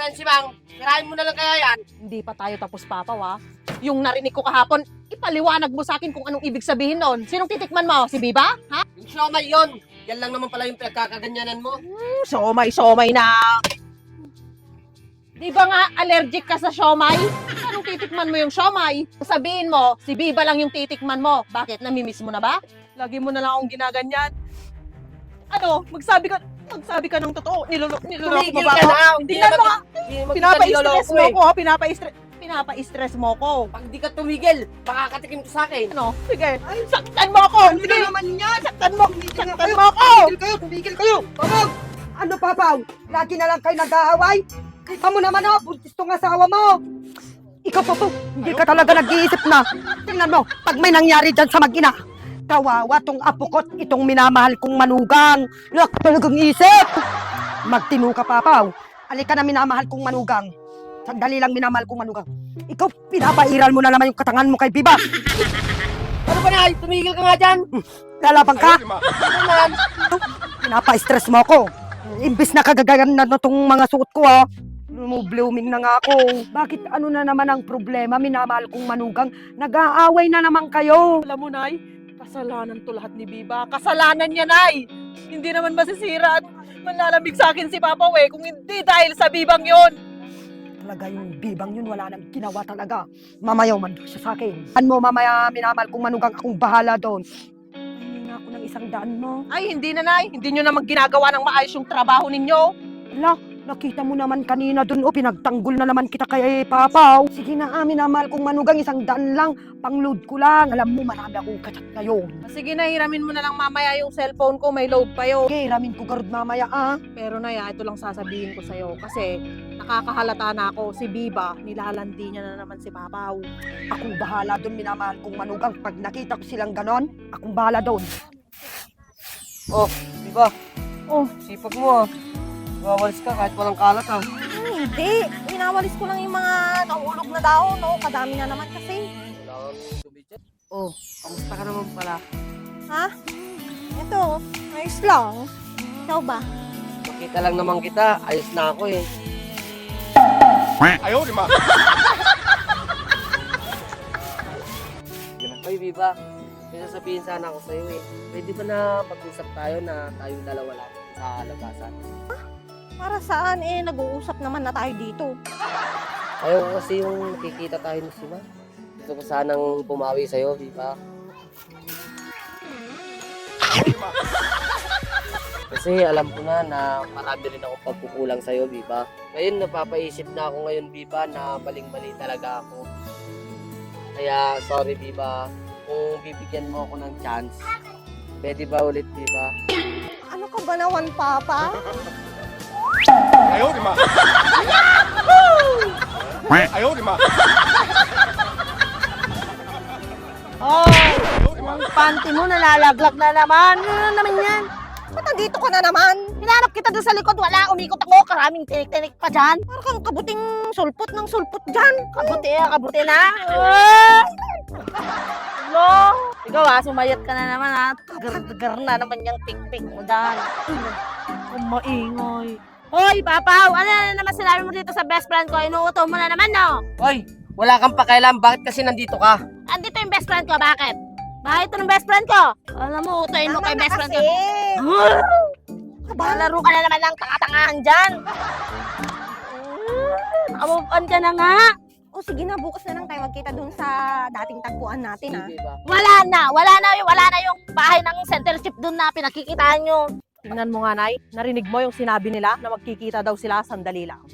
pa yan si Mang. Sirahin mo na lang kaya yan. Hindi pa tayo tapos, Papa, wa? Yung narinig ko kahapon, ipaliwanag mo sa akin kung anong ibig sabihin nun. Sinong titikman mo? Si Biba? Ha? Yung siomay yun. Yan lang naman pala yung pinagkakaganyanan mo. Siomay na. Di ba nga allergic ka sa siomay? Anong titikman mo yung siomay? Sabihin mo, si Biba lang yung titikman mo. Bakit? Namimiss mo na ba? Lagi mo na lang akong ginaganyan. Ano? Magsabi ka ng totoo. Niloloko mo Tumigil ba ka ako? na. Tingnan mo nga. Hindi naman kita Pinapa-stress niloloko mo eh. ko. Pinapa-stress mo ko. Pag di ka tumigil, makakatikim ka sa akin. Ano? Sige. Saktan mo ako. Ano Sige. na naman yan? Saktan mo ako. Tumigil kayo! Papaw! Ano, Papaw? Lagi na lang kayo nag-aaway? Kita mo naman, oh, buntis tong asawa mo. Ikaw, Papaw, hindi ka talaga nag-iisip na. Tingnan mo, pag may nangyari dyan sa mag-ina, kawawa tong apo ko't itong minamahal kong manugang. Lak, talagang isip. Magtino ka, Papaw. Alika na minamahal kong manugang. Sandali lang minamahal kong manugang. Ikaw, pinapairal mo na naman yung katangan mo kay Biba. Ano ba na? Tumigil ka nga dyan. Lalabang ka. Ano naman? Pinapa-stress mo ako. Imbis na kagagayan na itong mga suot ko, ha. Blooming na nga ako. Bakit ano na naman ang problema? Minamahal kong manugang. Nag-aaway na naman kayo. Alam mo, Nay, kasalanan to lahat ni Biba. Kasalanan niya, Nay. Hindi naman masisira at manlalamig sa akin si Papa kung hindi dahil sa Bibang yon. Talaga yung bibang yun, wala nang ginawa talaga. Mamayaw man doon siya sa akin. Ano mo, mamaya minamahal kong manugang, akong bahala doon. Ay, nga ako ng 100 mo. Ay, hindi na, Nay. Hindi nyo naman ginagawa ng maayos yung trabaho ninyo. Ala, nakita mo naman kanina doon, o pinagtanggol na naman kita kay Papaw. Sige na, minamahal kong manugang, 100 lang. Pang-load ko lang. Alam mo, marami akong kachat ngayon. Sige na, hiramin mo na lang mamaya yung cellphone ko. May load pa yun. Okay, ramin ko garod mamaya, Pero Nay, ito lang sasabihin ko sa'yo. Kasi nakakahalata na ako. Si Biba, nilalandi niya na naman si Papaw. Akong bahala doon, minamahal kong manugang. Pag nakita ko silang ganon, akong bahala doon. Oh, di ba? Oh. Sipag mo ah. Wawalis ka kahit walang kalat ah. Hindi. Winawalis ko lang yung mga nahulog na daon. No? Kadami na naman kasi. Wala kang tubig dyan. Oh, kamusta ka naman pala? Ha? Ito, ayos lang. Ikaw ba? Makita lang naman kita, ayos na ako eh. 哎呦我的妈！ Ay, Biba, may sasabihin sana ako sa'yo eh. Pwede ba na mag-usap tayo na tayong dalawa lang sa labasan? Para saan? Nag-uusap naman na tayo dito. Ayaw ko kasi yung nakikita tayo ni Sima. Gusto ko sanang pumawi sa'yo, Biba. Kasi alam ko na marami rin akong pagkukulang sa'yo, Biba. Ngayon, napapaisip na ako ngayon, Biba, na maling-mali talaga ako. Kaya, sorry, Biba. Kung bibigyan mo ako ng chance, pwede ba ulit, Biba? Ano ka ba naman, Papa? 哎呦我的妈！哎呦我的妈！ Oh, 哎呦我的妈！ ang panty mo nalalaglag na naman. Ano naman yan? Ba't nandito ka na naman? Hinanap kita doon sa likod. Wala, umikot ako. Karaming tinik-tinik pa dyan. Parang kang kabuting sulpot ng sulpot dyan. Kabuti na. Hello? Ikaw sumayat ka na naman Tagar na naman yung tik-tik mo dyan. Ang maingay. Hoy, Papaw! Ano na naman sinabi mo dito sa best friend ko? Inuuto mo na naman, no? Hoy, wala kang pakialam. Bakit kasi nandito ka? Andito yung best friend ko, bakit? Bakit ito ng best friend ko? Alam mo, utoyin mo kay best friend ko. Laro ka na naman ng tanga-tangahan dyan. Amupan ka na nga. O sige na, bukas na lang tayo magkita dun sa dating tagpuan natin, ha? Biba. Wala na yung bahay ng center ship dun na pinakikitaan nyo. Tingnan mo nga, Nay. Narinig mo yung sinabi nila na magkikita daw sila sandali lang.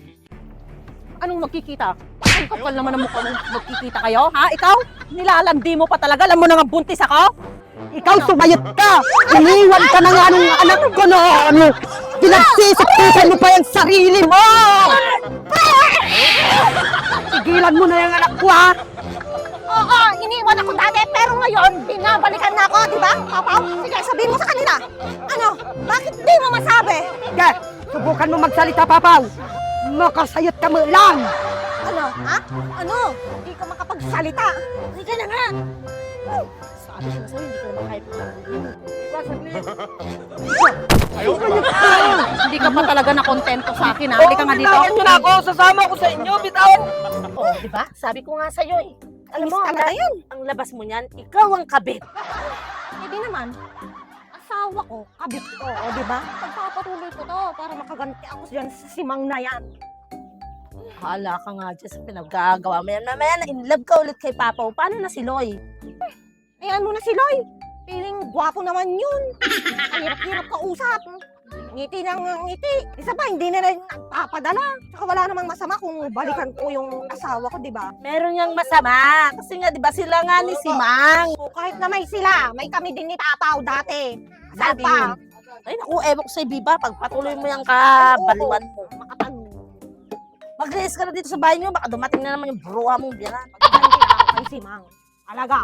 Anong magkikita? Ang kapal naman ng mukha mong magkikita kayo, ha? Ikaw? Nilalandi mo pa talaga. Alam mo na nga buntis ako? Ikaw, sumayot ka! Iniwan ka na nga nung anak ko noon! Pinagsisaktikan mo pa yung sarili mo! Tigilan mo na yung anak ko, ha? Oo, iniwan ako dati, pero ngayon, binabalikan na ako, di ba? Papaw, sige, sabihin mo sa kanila. Ano? Bakit di mo masabi? Sige, subukan mo magsalita, Papaw! Makasayot ka mo lang! Ano? Ha? Ano? Hindi ka makapagsalita. Sige na nga. Sabi ko na sa'yo, hindi ka naman kahit Diba, saglit. 哎呦我的妈！ Hindi ka ka pa talaga na kontento sa akin, ha? Halika nga dito. Bitawan nyo na ako. Sasama ko sa inyo. Bitaw. Oh, di ba? Sabi ko nga sa'yo eh. Alam mo, talaga yan. ang labas mo niyan, ikaw ang kabit. Hindi naman. Asawa ko, kabit ko, o di ba? Pagpapatuloy ko to para makaganti ako dyan sa simang na yan. Hala ka nga dyan sa pinagagawa mo yan. Mamaya na in love ka ulit kay Papa. Paano na si Loy? Ayan mo na si Loy. Piling gwapo naman yun. Ang hirap-hirap kausap. Ngiti ng ngiti. Isa pa, hindi na rin nagpapadala. Tsaka wala namang masama kung balikan ko yung asawa ko, di ba? Meron niyang masama. Kasi nga, di ba sila nga ni si Mang? O, kahit na may sila, may kami din ni Papaw dati. Kasal Dati pa. yun. Ay, naku, ewan ko sa'yo, Biba. Pagpatuloy mo yung kabaliwan mo. Makapag Mag-release ka na dito sa bahay niyo. Baka dumating na naman yung bruha mong biyanan. ganti ako kay si Mang. Alaga.